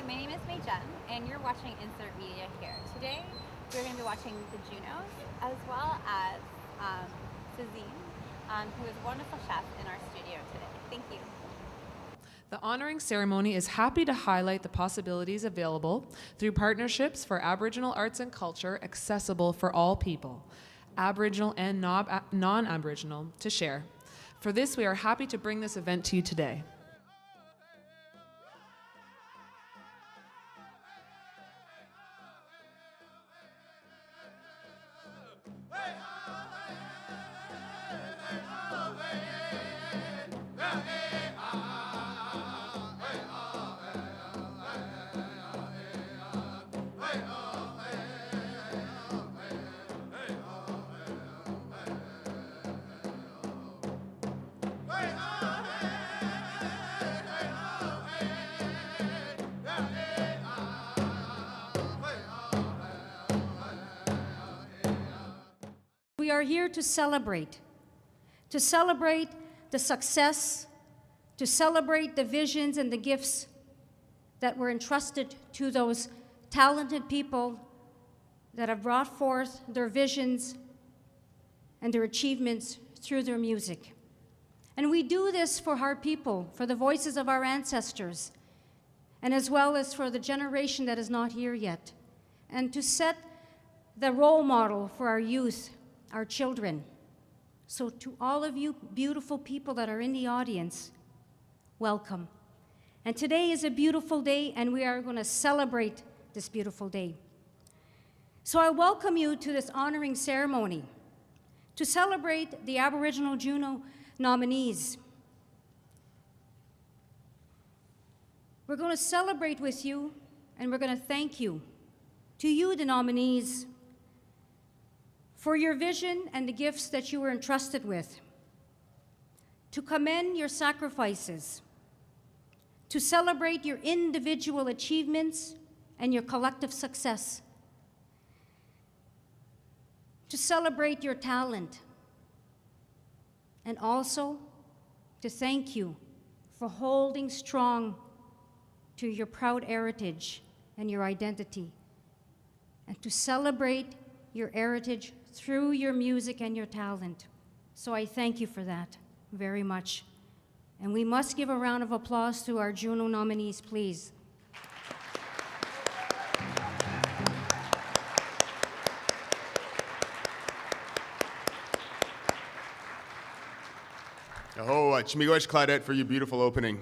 my name is May Jen, and you're watching Insert Media here. Today, we're going to be watching the Junos, as well as Cezin, who is a wonderful chef in our studio today. Thank you. The honoring ceremony is happy to highlight the possibilities available through partnerships for Aboriginal arts and culture accessible for all people, Aboriginal and non-Aboriginal, to share. For this, we are happy to bring this event to you today. We are here to celebrate the success, to celebrate the visions and the gifts that were entrusted to those talented people that have brought forth their visions and their achievements through their music. And we do this for our people, for the voices of our ancestors, and as well as for the generation that is not here yet, and to set the role model for our youth, our children. So to all of you beautiful people that are in the audience, welcome. And today is a beautiful day, and we are going to celebrate this beautiful day. So I welcome you to this honoring ceremony to celebrate the Aboriginal Juno nominees. We're going to celebrate with you, and we're going to thank you, to you, the nominees, for your vision and the gifts that you were entrusted with, to commend your sacrifices, to celebrate your individual achievements and your collective success, to celebrate your talent, and also to thank you for holding strong to your proud heritage and your identity, and to celebrate your heritage through your music and your talent. So I thank you for that very much. And we must give a round of applause to our Juno nominees, please. Chimigosh Claudette for your beautiful opening.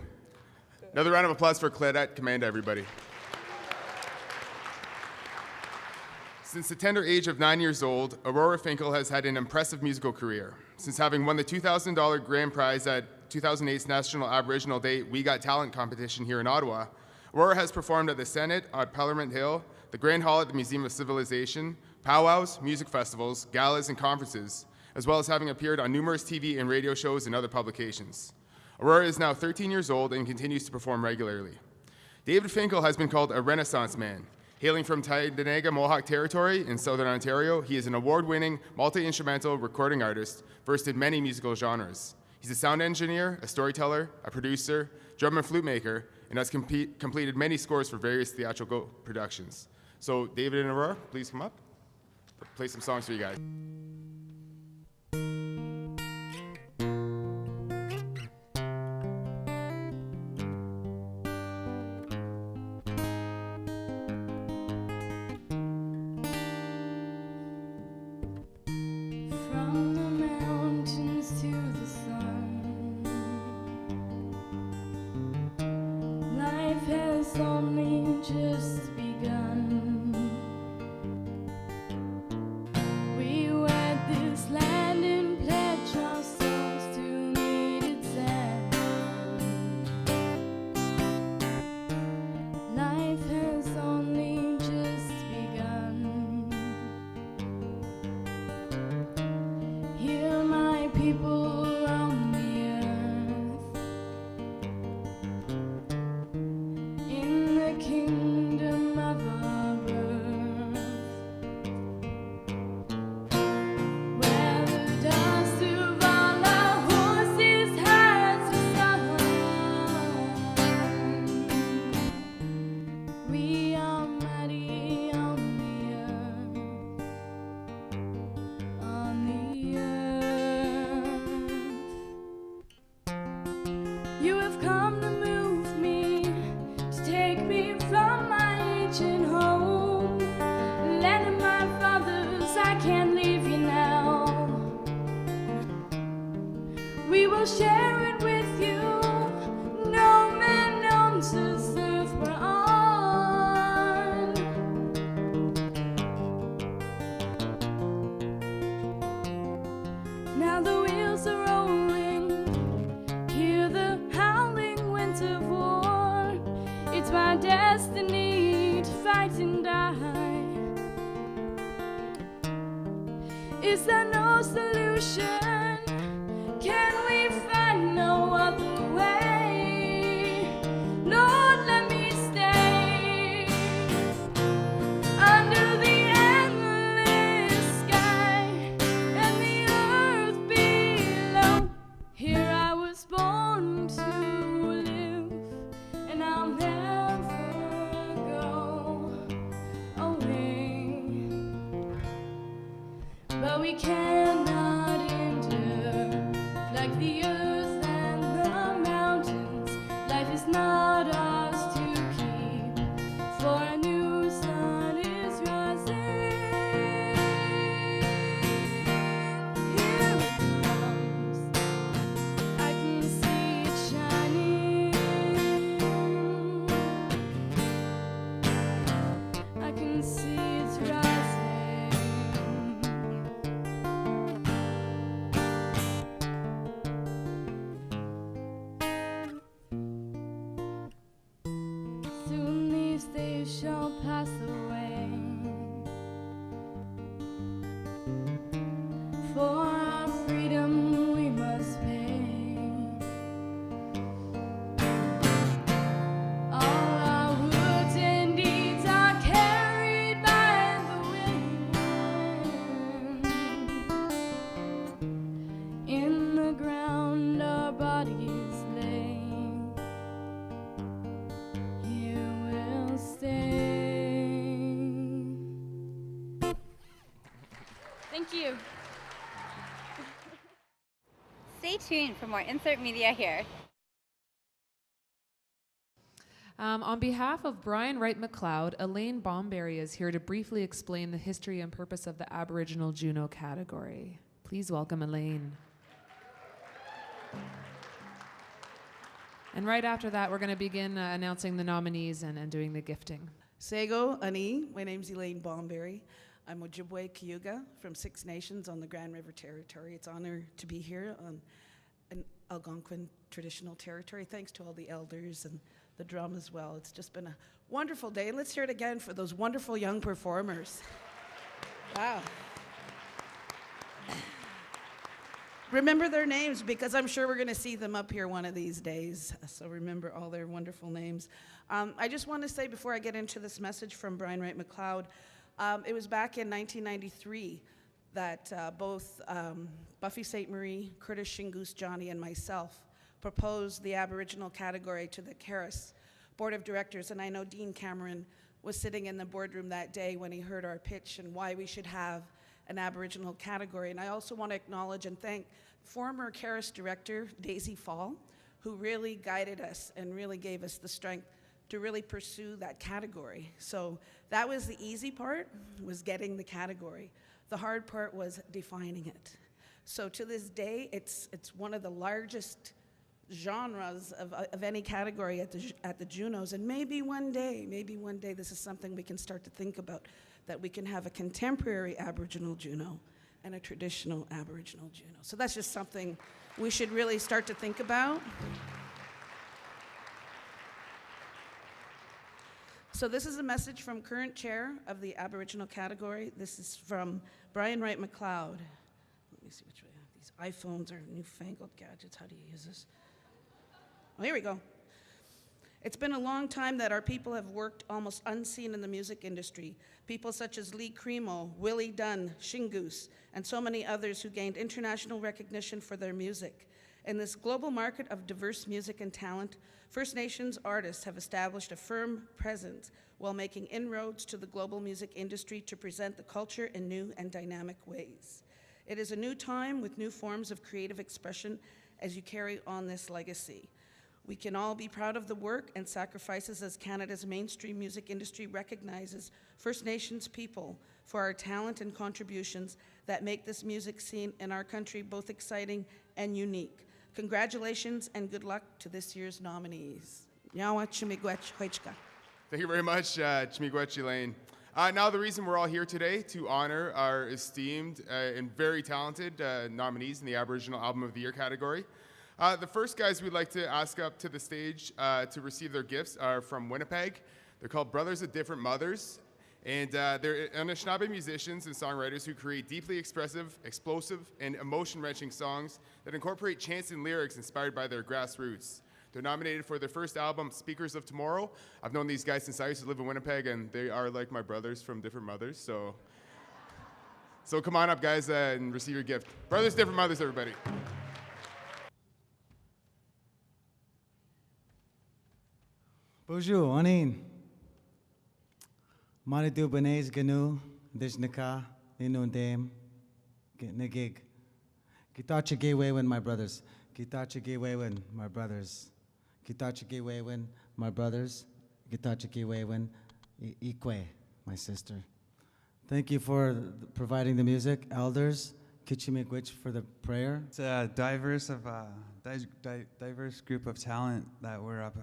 Another round of applause for Claudette. Command everybody. Since the tender age of 9 years old, Aurora Finkel has had an impressive musical career. Since having won the $2,000 grand prize at 2008's National Aboriginal Day We Got Talent competition here in Ottawa, Aurora has performed at the Senate at Parliament Hill, the Grand Hall at the Museum of Civilization, powwows, music festivals, galas, and conferences, as well as having appeared on numerous TV and radio shows and other publications. Aurora is now 13 years old and continues to perform regularly. David Finkel has been called a Renaissance man. Hailing from Tyendinaga Mohawk Territory in southern Ontario, he is an award-winning multi-instrumental recording artist versed in many musical genres. He's a sound engineer, a storyteller, a producer, drum and flute maker, and has completed many scores for various theatrical productions. So David and Aurora, please come up. Play some songs for you guys. Kingdom of Is there no solution? Can we find no other way? Lord, let me stay under the endless sky and the earth below. Here I was born to live, and I'll never go away. But we cannot endure like the earth and the mountains. Life is not ours to keep, for a new sun is rising. Here it comes, I can see it shining. I can see it's rising. Soon these days shall pass away. For our freedom we must pay. All our words and deeds are carried by the wind. In the ground our bodies lay. Here we'll stay. Thank you. Stay tuned for more Insert Media here. On behalf of Brian Wright McLeod, Elaine Bomberry is here to briefly explain the history and purpose of the Aboriginal Juno category. Please welcome Elaine. And right after that, we're going to begin announcing the nominees and doing the gifting. Sego, Ani, my name's Elaine Bomberry. I'm Ojibwe Cayuga from Six Nations on the Grand River Territory. It's an honor to be here on an Algonquin traditional territory. Thanks to all the elders and the drum as well. It's just been a wonderful day. Let's hear it again for those wonderful young performers. Wow. Remember their names, because I'm sure we're going to see them up here one of these days. So remember all their wonderful names. I just want to say before I get into this message from Brian Wright McLeod, it was back in 1993 that both Buffy St. Marie, Curtis Shingoose Johnny, and myself proposed the Aboriginal category to the CARIS Board of Directors. And I know Dean Cameron was sitting in the boardroom that day when he heard our pitch and why we should have an Aboriginal category. And I also want to acknowledge and thank former CARIS Director Daisy Fall, who really guided us and really gave us the strength to really pursue that category. So that was the easy part, was getting the category. The hard part was defining it. So to this day, it's one of the largest genres of any category at the Junos, and maybe one day this is something we can start to think about, that we can have a contemporary Aboriginal Juno and a traditional Aboriginal Juno. So that's just something we should really start to think about. So this is a message from current chair of the Aboriginal category. This is from Brian Wright McLeod. Let me see which way. These iPhones are newfangled gadgets. How do you use this? Oh, here we go. It's been a long time that our people have worked almost unseen in the music industry. People such as Lee Cremo, Willie Dunn, Shingoose, and so many others who gained international recognition for their music. In this global market of diverse music and talent, First Nations artists have established a firm presence while making inroads to the global music industry to present the culture in new and dynamic ways. It is a new time with new forms of creative expression as you carry on this legacy. We can all be proud of the work and sacrifices as Canada's mainstream music industry recognizes First Nations people for our talent and contributions that make this music scene in our country both exciting and unique. Congratulations and good luck to this year's nominees. Nyawa Chimigwech Hoichka. Thank you very much, Chimigwech Elaine. Now the reason we're all here today to honor our esteemed and very talented nominees in the Aboriginal Album of the Year category. The first guys we'd like to ask up to the stage to receive their gifts are from Winnipeg. They're called Brothers of Different Mothers, And they're Anishinaabe musicians and songwriters who create deeply expressive, explosive, and emotion-wrenching songs that incorporate chants and lyrics inspired by their grassroots. They're nominated for their first album, Speakers of Tomorrow. I've known these guys since I used to live in Winnipeg, and they are like my brothers from different mothers. So come on up, guys, and receive your gift. Brothers, different mothers, everybody. Bonjour, Anin. Manidu Benes Ganu, Dishnaka, Inundam, Nagig. Gitacha Gaywaywin, my brothers. Gitacha Gaywaywin, my brothers. Gitacha Gaywaywin, my brothers. Gitacha Gaywaywin, Ikwe, my sister. Thank you for providing the music. Elders, Kichimigwich for the prayer. It's a diverse group of talent that we're up,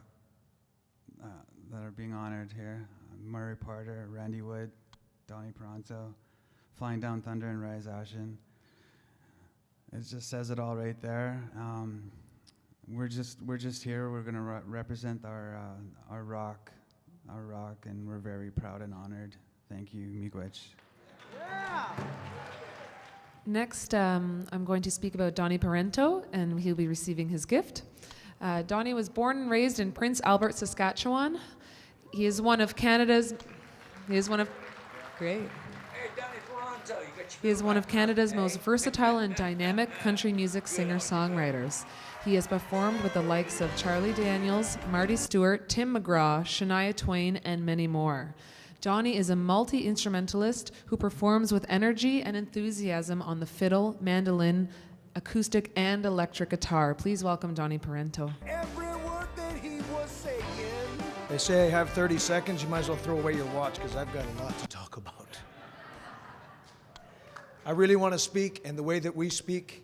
that are being honored here. Murray Porter, Randy Wood, Donnie Pronto, Flying Down Thunder, and Rise Ashen. It just says it all right there. We're just here. We're gonna represent our rock, and we're very proud and honored. Thank you, Miigwech. Yeah. Next, I'm going to speak about Donnie Parento, and he'll be receiving his gift. Donnie was born and raised in Prince Albert, Saskatchewan. He is one of Canada's. Great. He is one of Canada's most versatile and dynamic country music singer-songwriters. He has performed with the likes of Charlie Daniels, Marty Stewart, Tim McGraw, Shania Twain, and many more. Donnie is a multi-instrumentalist who performs with energy and enthusiasm on the fiddle, mandolin, acoustic, and electric guitar. Please welcome Donnie Parento. Every word that he was saying. They say I have 30 seconds. You might as well throw away your watch because I've got a lot to talk about. I really want to speak, and the way that we speak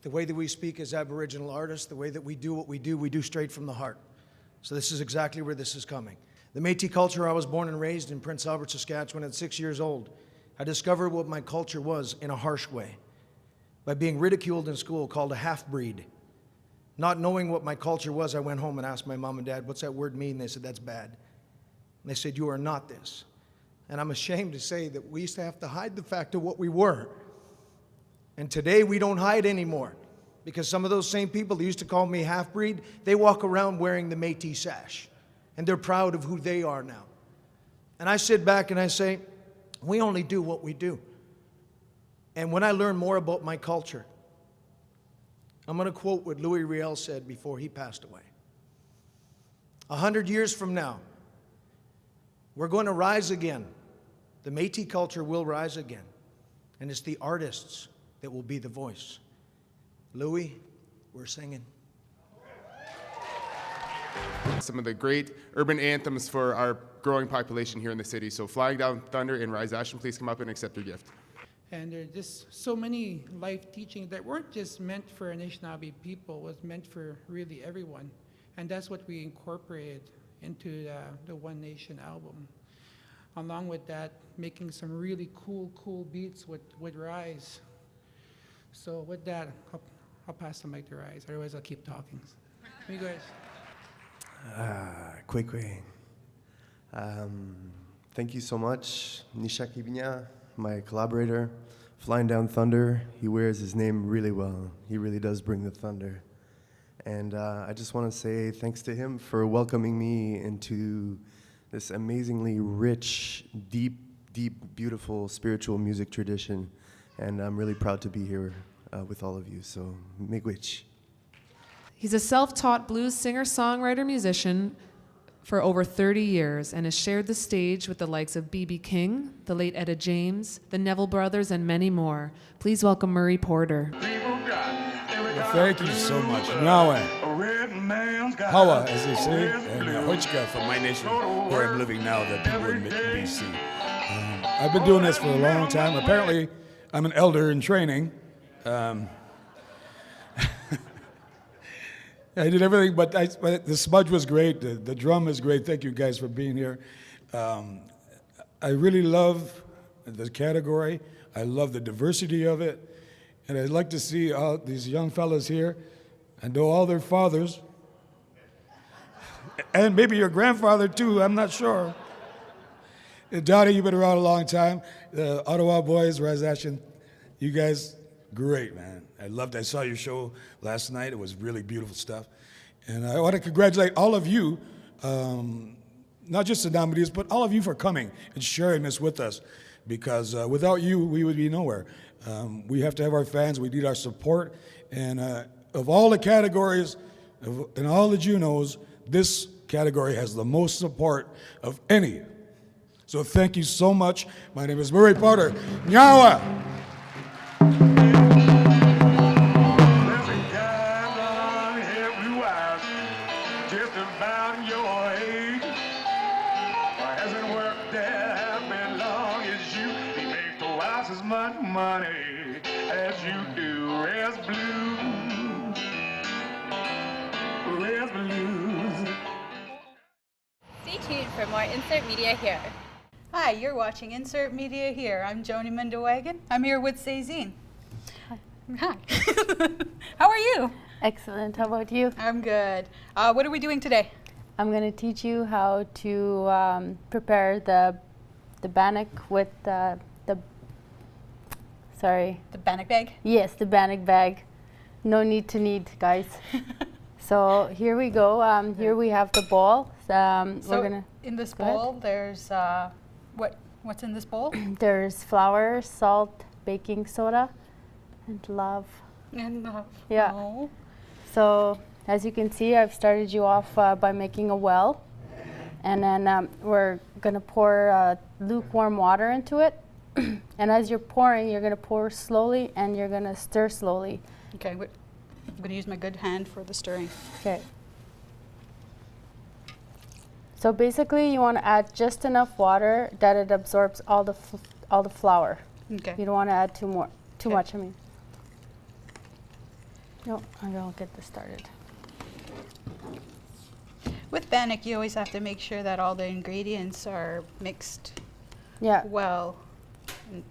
as Aboriginal artists, the way that we do what we do straight from the heart. So this is exactly where this is coming. The Métis culture, I was born and raised in Prince Albert, Saskatchewan at 6 years old. I discovered what my culture was in a harsh way by being ridiculed in school, called a half-breed. Not knowing what my culture was, I went home and asked my mom and dad, what's that word mean? They said, that's bad. And they said, you are not this. And I'm ashamed to say that we used to have to hide the fact of what we were. And today we don't hide anymore, because some of those same people that used to call me half-breed, they walk around wearing the Métis sash, and they're proud of who they are now. And I sit back and I say, we only do what we do. And when I learn more about my culture, I'm going to quote what Louis Riel said before he passed away. 100 years from now, we're going to rise again. The Métis culture will rise again. And it's the artists that will be the voice. Louis, we're singing. Some of the great urban anthems for our growing population here in the city. So Flying Down Thunder and Rise Ashen, please come up and accept your gift. And there are just so many life teachings that weren't just meant for Anishinaabe people, was meant for really everyone. And that's what we incorporated into the One Nation album. Along with that, making some really cool beats with Rise. So with that, I'll pass the mic to Rise, otherwise I'll keep talking. You guys. Kwekwe. Thank you so much, Nisha Kibinya, my collaborator. Flying Down Thunder, he wears his name really well. He really does bring the thunder. And I just want to say thanks to him for welcoming me into this amazingly rich, deep, beautiful spiritual music tradition. And I'm really proud to be here with all of you. So, miigwech. He's a self-taught blues singer, songwriter, musician for over 30 years and has shared the stage with the likes of B.B. King, the late Etta James, the Neville Brothers, and many more. Please welcome Murray Porter. Well, thank you so much. Nawe, Hawa, as they say, and Hochka from my nation, where I'm living now, the people in BC. I've been doing this for a long time. Apparently, I'm an elder in training. I did everything, but the smudge was great. The drum is great. Thank you guys for being here. I really love the category. I love the diversity of it. And I'd like to see all these young fellas here. I know all their fathers. And maybe your grandfather too, I'm not sure. Donnie, you've been around a long time. The Ottawa boys, Razashin, you guys, great, man. I saw your show last night. It was really beautiful stuff. And I want to congratulate all of you, not just the nominees, but all of you for coming and sharing this with us. Because without you, we would be nowhere. We have to have our fans. We need our support. And of all the categories and all the Junos, this category has the most support of any. So thank you so much. My name is Murray Porter. Nyawa! There's a guy blonde hair, blue eyes, just about your age. Hasn't worked there half as long as you. He makes twice as much money as you do. Res blues, res blues. Stay tuned for more Insert Media here. Hi, you're watching Insert Media here. I'm Joni Mendowagan. I'm here with Cezin. Hi. How are you? Excellent. How about you? I'm good. What are we doing today? I'm going to teach you how to prepare the bannock with the Bannock bag? Yes, the bannock bag. No need to knead, guys. So here we go. Here we have the bowl. So we're gonna in this go ahead. bowl, there's what's in this bowl? There's flour, salt, baking soda, and love. And Yeah. oh. So as you can see, I've started you off by making a well, and then we're gonna pour lukewarm water into it. And as you're pouring, you're gonna pour slowly and you're gonna stir slowly. Okay, I'm gonna use my good hand for the stirring. Okay. So basically, you want to add just enough water that it absorbs all the flour. Okay. You don't want to add too Okay. much. I mean. No, I don't get this started. With bannock, you always have to make sure that all the ingredients are mixed Yeah. well. It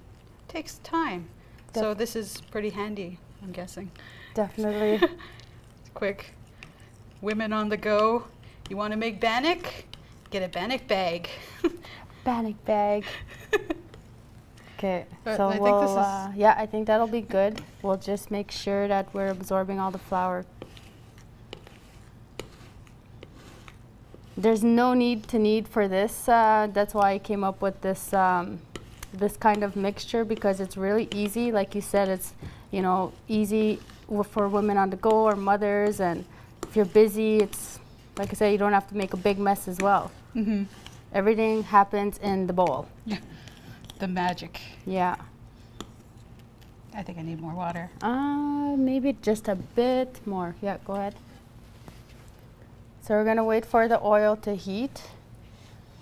takes time. So this is pretty handy, I'm guessing. Definitely. Quick. Women on the go. You want to make bannock? Get a bannock bag. Bannock bag. Okay, But so I think we'll, this is- yeah, I think that'll be good. We'll just make sure that we're absorbing all the flour. There's no need to knead for this. That's why I came up with this this kind of mixture, because it's really easy. Like you said, it's easy for women on the go or mothers, and if you're busy, it's like I said, you don't have to make a big mess as well. Mm-hmm. Everything happens in the bowl. The magic. Yeah. I think I need more water. Maybe just a bit more. Yeah, go ahead. So we're gonna wait for the oil to heat.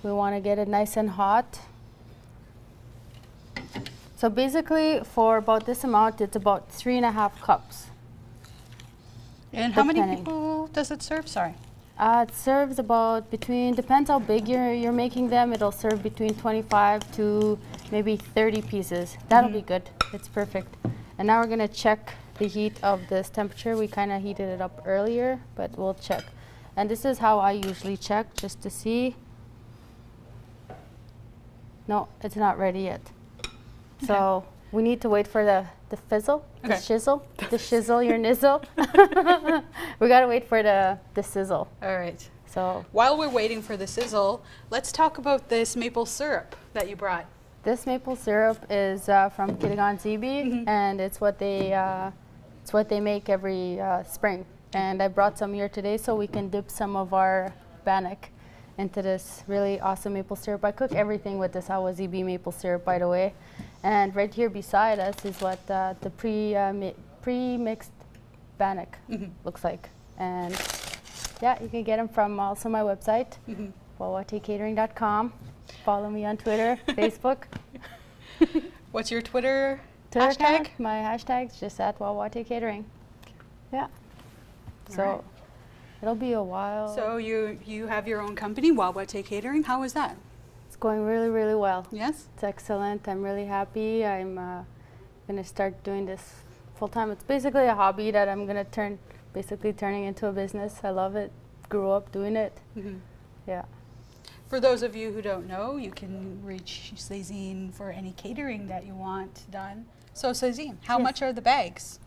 We want to get it nice and hot. So basically, for about this amount, it's about 3.5 cups. And how many Depending. people does it serve? Sorry. It serves about depends how big you're making them. It'll serve between 25 to maybe 30 pieces. That'll be good. It's perfect. And now we're gonna check the heat of this temperature. We kind of heated it up earlier, but we'll check. And this is how I usually check, just to see. No, it's not ready yet. So we need to wait for the fizzle, the shizzle, the shizzle, your nizzle. We gotta wait for the sizzle. All right. So while we're waiting for the sizzle, let's talk about this maple syrup that you brought. This maple syrup is from Kitigan Zibi, and it's what they make every spring. And I brought some here today so we can dip some of our bannock into this really awesome maple syrup. I cook everything with this Hawa Zibi maple syrup, by the way. And right here beside us is what the pre-mixed bannock looks like. And yeah, you can get them from also my website, wawatekatering.com. Follow me on Twitter, Facebook. What's your Twitter Twitter hashtag? account? My hashtag's just at wawatekatering. Yeah. So right. it'll be a while. So you have your own company, Wawate Catering. How is that? It's going really, really well. Yes? It's excellent. I'm really happy. I'm going to start doing this full time. It's basically a hobby that I'm going to turning into a business. I love it. Grew up doing it. Yeah. For those of you who don't know, you can reach Cezin for any catering that you want done. So Cezin, how much are the bags?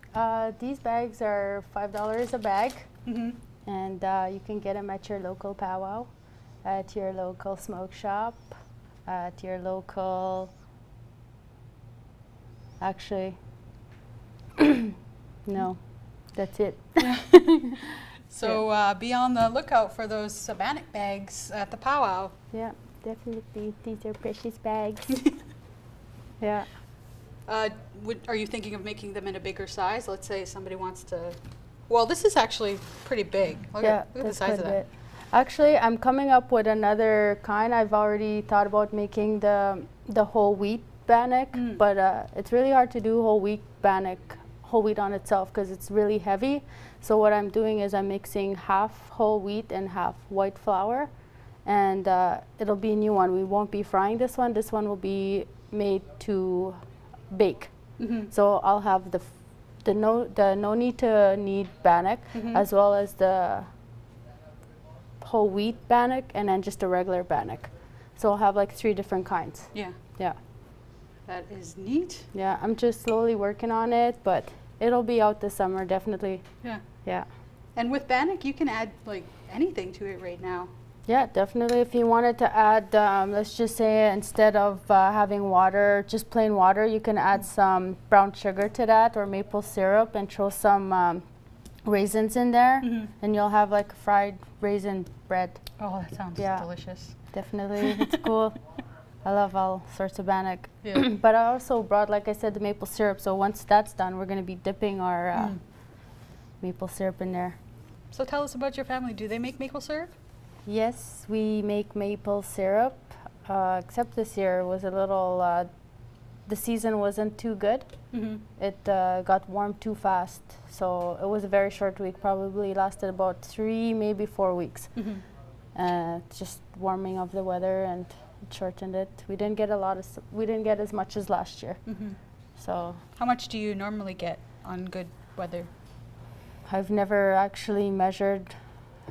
These bags are $5 a bag, Mm-hmm. and you can get them at your local powwow, at your local smoke shop, at your local, actually, no, that's it. So be on the lookout for those Bannock bags at the powwow. Yeah, definitely. These are precious bags. Yeah. Are you thinking of making them in a bigger size? Let's say somebody wants to. Well, this is actually pretty big. Look at the that's size of quite a that. bit. Actually, I'm coming up with another kind. I've already thought about making the whole wheat bannock, but it's really hard to do whole wheat bannock, whole wheat on itself, because it's really heavy. So what I'm doing is I'm mixing half whole wheat and half white flour, and it'll be a new one. We won't be frying this one. This one will be made to bake. So I'll have the no need to knead bannock, as well as the whole wheat bannock, and then just a regular bannock. So I'll have like 3 different kinds. Yeah. Yeah. That is neat. Yeah, I'm just slowly working on it, but it'll be out this summer, definitely. Yeah. Yeah. And with bannock, you can add like anything to it right now. Yeah, definitely. If you wanted to add, let's just say instead of having water, just plain water, you can add some brown sugar to that, or maple syrup, and throw some raisins in there, and you'll have like fried raisin bread. Oh, that sounds delicious. Definitely. It's cool. I love all sorts of bannock. Yeah. But I also brought, like I said, the maple syrup. So once that's done, we're going to be dipping our maple syrup in there. So tell us about your family. Do they make maple syrup? Yes, we make maple syrup, except this year was a little, the season wasn't too good. It got warm too fast, so it was a very short week, probably lasted about 3, maybe 4 weeks. Just warming of the weather, and it shortened it. We didn't get we didn't get as much as last year. So how much do you normally get on good weather? I've never actually measured.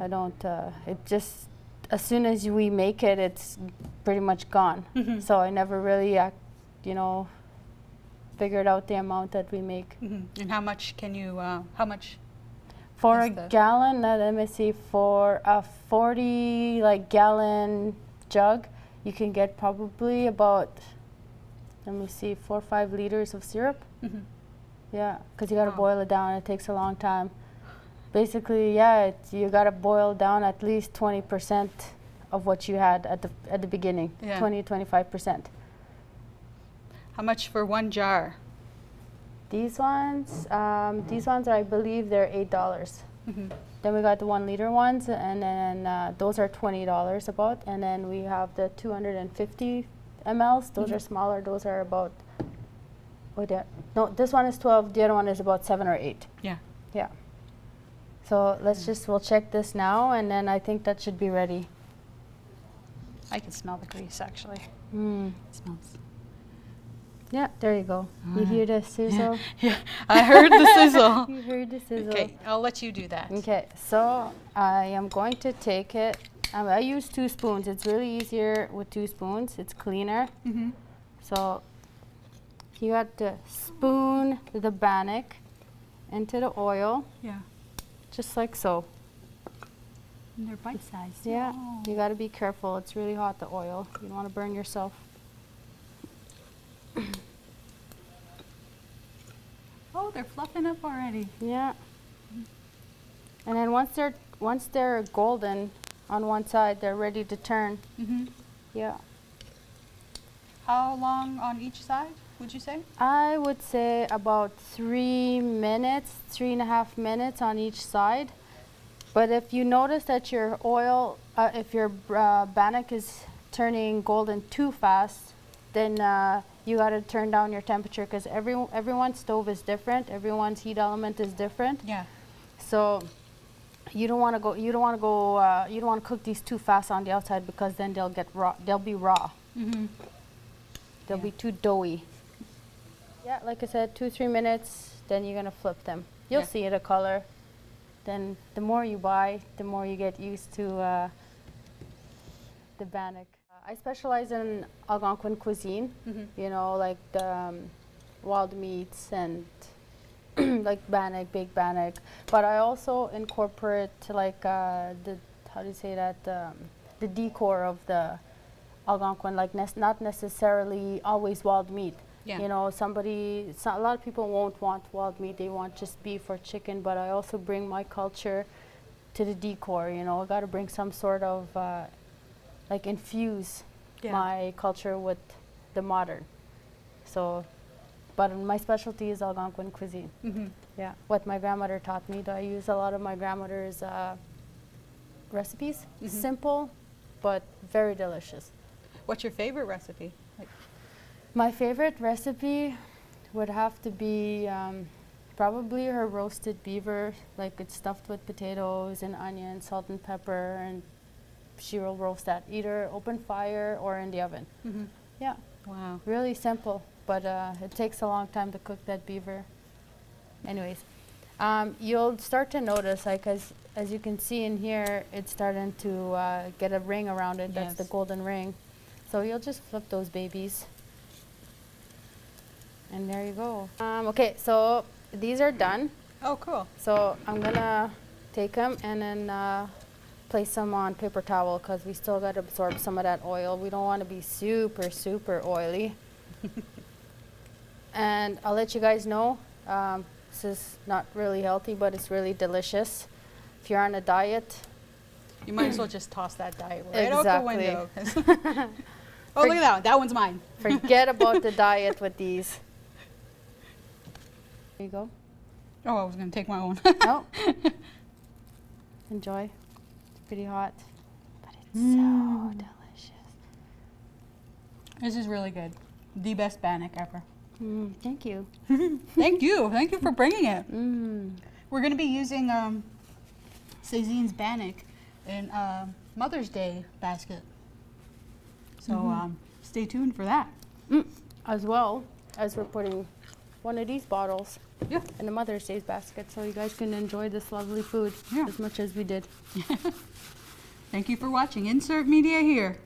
I don't, it just, as soon as we make it, it's pretty much gone. So I never really, figured out the amount that we make. And how much can you, how much? For a gallon, let me see, for a 40 gallon jug, you can get probably about, let me see, 4 or 5 liters of syrup. Yeah, because you got to boil it down. It takes a long time. Basically, yeah, you got to boil down at least 20% of what you had at the beginning. 20-25%. How much for one jar? These ones are, I believe, they're $8. Then we got the 1 liter ones, and then those are $20 about. And then we have the 250 mLs. Those are smaller. Those are about, no, this one is 12. The other one is about 7 or 8. Yeah. Yeah. So we'll check this now, and then I think that should be ready. I can smell the grease, actually. It smells. Yeah, there you go. You hear the sizzle? Yeah, I heard the sizzle. You heard the sizzle. Okay, I'll let you do that. Okay, so I am going to take it. I use 2 spoons. It's really easier with 2 spoons. It's cleaner. So you got to spoon the bannock into the oil. Yeah. Just like so. And they're bite-sized. Yeah, you got to be careful. It's really hot, the oil. You don't want to burn yourself. Oh, they're fluffing up already. Yeah. And then once they're golden on one side, they're ready to turn. Yeah. How long on each side, would you say? I would say about 3 minutes, 3.5 minutes on each side. But if you notice that your oil, if your bannock is turning golden too fast, then you got to turn down your temperature, because everyone's stove is different. Everyone's heat element is different. Yeah. So you don't want to cook these too fast on the outside, because then they'll get raw. They'll be raw. They'll be too doughy. Yeah, like I said, 2-3 minutes. Then you're gonna flip them. You'll see the color. Then the more you buy, the more you get used to the Bannock. I specialize in Algonquin cuisine, you know, like the wild meats and like Bannock, baked Bannock. But I also incorporate like the, how do you say that, the decor of the Algonquin, like not necessarily always wild meat. Yeah. You know, a lot of people won't want wild meat, they want just beef or chicken, but I also bring my culture to the decor, you know. I got to bring some sort of, like infuse my culture with the modern. So, but my specialty is Algonquin cuisine. Yeah, what my grandmother taught me, I use a lot of my grandmother's recipes. Simple, but very delicious. What's your favorite recipe? My favorite recipe would have to be probably her roasted beaver. Like it's stuffed with potatoes and onions, salt and pepper, and she will roast that either open fire or in the oven. Yeah. Wow. Really simple, but it takes a long time to cook that beaver. Anyways, you'll start to notice, like as you can see in here, it's starting to get a ring around it. That's the golden ring. So you'll just flip those babies. And there you go. Okay, so these are done. Oh, cool. So I'm gonna take them and then place them on paper towel because we still gotta absorb some of that oil. We don't wanna be super, super oily. And I'll let you guys know, this is not really healthy, but it's really delicious. If you're on a diet, you might as well just toss that diet right out the window. Oh, look at that one. That one's mine. Forget about the diet with these. There you go. Oh, I was going to take my own. No. Enjoy. It's pretty hot, but it's so delicious. This is really good. The best Bannock ever. Thank you. Thank you. Thank you for bringing it. We're going to be using Cezin's Bannock in Mother's Day basket. So stay tuned for that. As well as we're putting one of these bottles in the Mother's Day basket so you guys can enjoy this lovely food as much as we did. Thank you for watching Insert Media here.